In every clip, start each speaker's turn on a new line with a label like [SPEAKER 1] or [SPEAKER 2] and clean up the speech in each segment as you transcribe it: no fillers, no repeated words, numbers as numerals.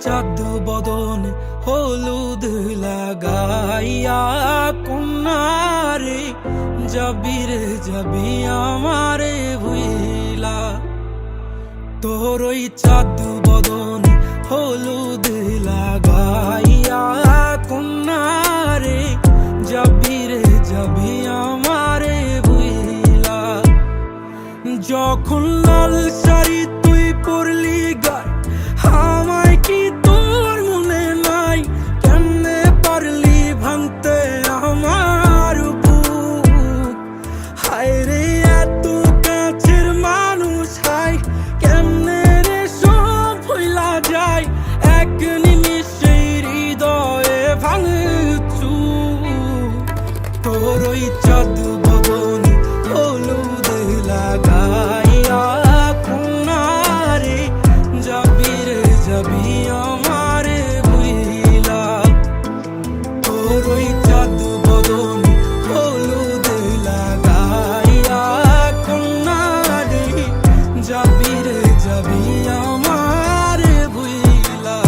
[SPEAKER 1] চাঁদ বদন হলুদ লাগাইয়া কন্যারে যাবি রে যাবি আমারে ভুইলা। তোর ওই চাঁদ বদন হলুদ লাগাইয়া কন্যারে যাবি রে যাবি আমারে ভুইলা। যখন লাল শাড়ি তুই পরলি গায় আমায় কি তোর মনে নাই? কেমনে পারলি ভাঙতে আমার বুক? হায় রে এত কাছের মানুষ, হায় কেমনে রে সব ভুইলা যায় এক নিমিষে হৃদয়ে ভাঙচু। তোর ওই চাঁদ বদন হলুদ লাগাইয়া কন্যারে যাবি রে যাবি আমারে ভুইলা। তোর ওই চাঁদ বদন হলুদ লাগাইয়া কন্যারে যাবি রে যাবি আমারে ভুইলা।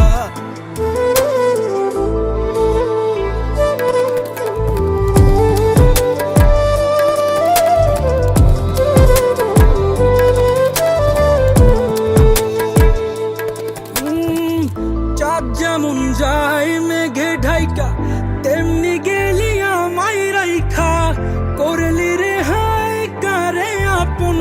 [SPEAKER 1] চাঁদ যেমন যায় মেঘে ঢাইকা তেমনি গেলি আমায় রাইখা, করলি রে হায় কারে আপন।